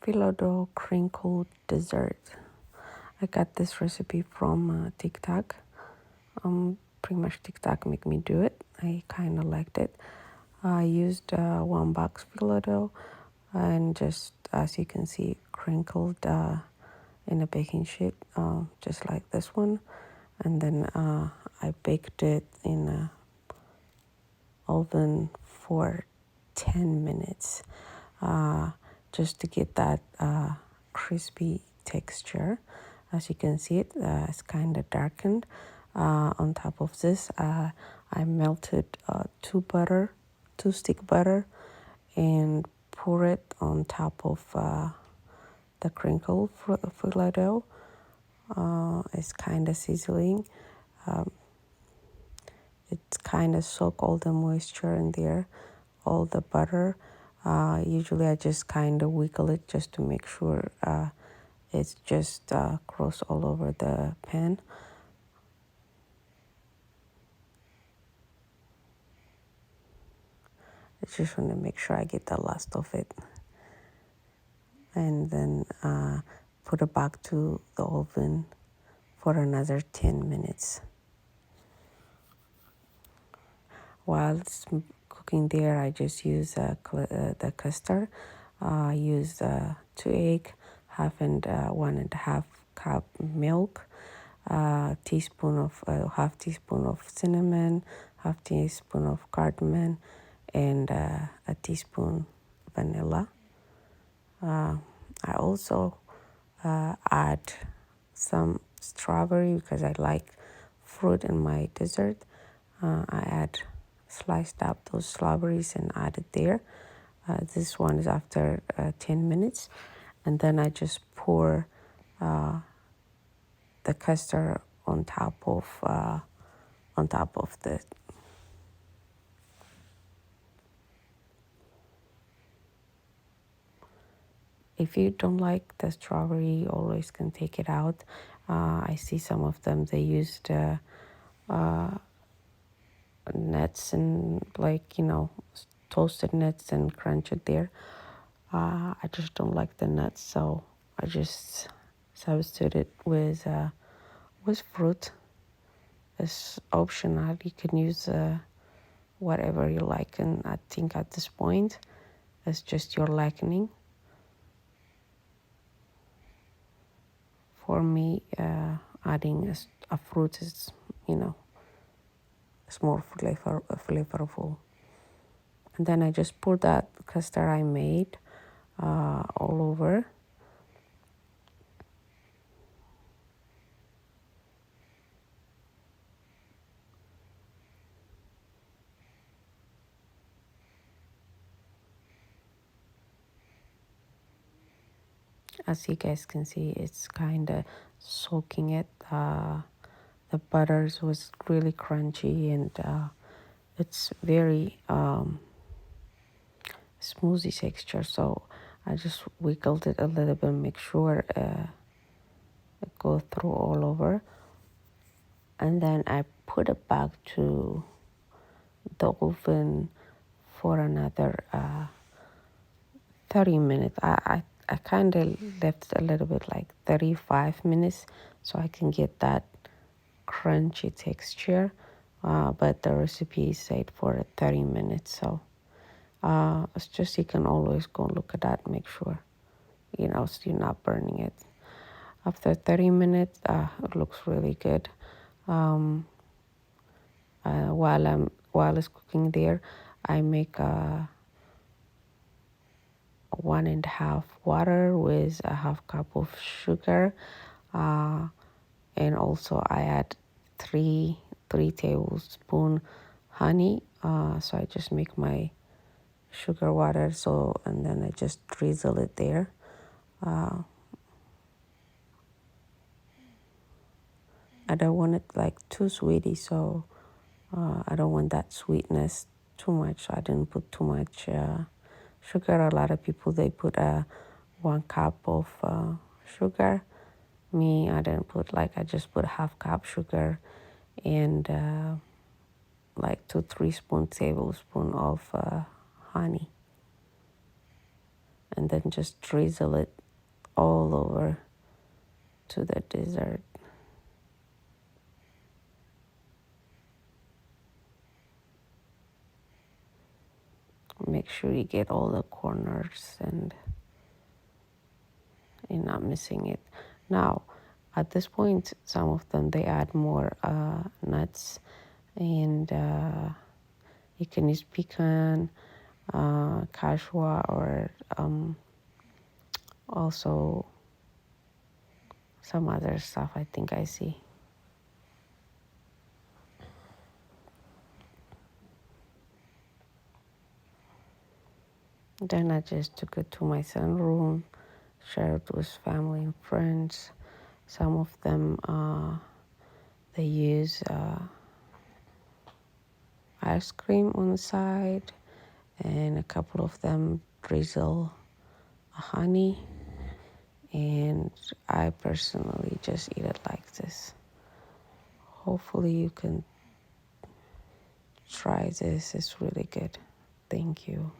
Phyllo crinkle dessert. I got this recipe from TikTok. Pretty much TikTok make me do it. I kind of liked it. I used 1 box Phyllo and just as you can see crinkled in a baking sheet, just like this one. And then I baked it in a oven for 10 minutes just to get that crispy texture. As you can see it's kind of darkened. On top of this I melted two stick butter and pour it on top of the crinkle Phyllo dough. It's kind of sizzling. It's kind of soak all the moisture in there, all the butter. Usually I just kind of wiggle it just to make sure it's just cross all over the pan. I just want to make sure I get the last of it. And then put it back to the oven for another 10 minutes. While it's cooking there, I just use the custard. I use 2 eggs, half and 1.5 cup milk, half teaspoon of cinnamon, half teaspoon of cardamom, and a teaspoon vanilla. I also add some strawberry because I like fruit in my dessert. I sliced up those strawberries and add it there. This one is after 10 minutes. And then I just pour the custard on top of the. If you don't like the strawberry, you always can take it out. I see some of them, they used nuts and toasted nuts and crunch it there. I just don't like the nuts, so I just substitute it with fruit. It's optional. You can use whatever you like, and I think at this point it's just your liking. For me, adding a fruit is, it's more flavorful. And then I just pour that custard I made all over. As you guys can see, it's kind of soaking it. The butters was really crunchy, and it's very smoothie texture. So I just wiggled it a little bit, make sure it go through all over. And then I put it back to the oven for another 30 minutes. I kind of left it a little bit like 35 minutes so I can get that crunchy texture. But the recipe said for 30 minutes. So it's just you can always go look at that, make sure, so you're not burning it. After 30 minutes, it looks really good. While it's cooking there, I make 1.5 water with a half cup of sugar, and also I add three tablespoon honey. So I just make my sugar water. And then I just drizzle it there. I don't want it like too sweety, so I don't want that sweetness too much. So I didn't put too much sugar. A lot of people, they put 1 cup of sugar. Me, I didn't put, I just put half cup sugar and 2-3 tablespoon of honey. and then just drizzle it all over to the dessert. Make sure you get all the corners and you're not missing it. Now, at this point, some of them, they add more nuts, and you can use pecan, cashew, or also some other stuff I think I see. Then I just took it to my son's room, shared it with family and friends. Some of them, they use ice cream on the side, and a couple of them drizzle honey. And I personally just eat it like this. Hopefully you can try this. It's really good. Thank you.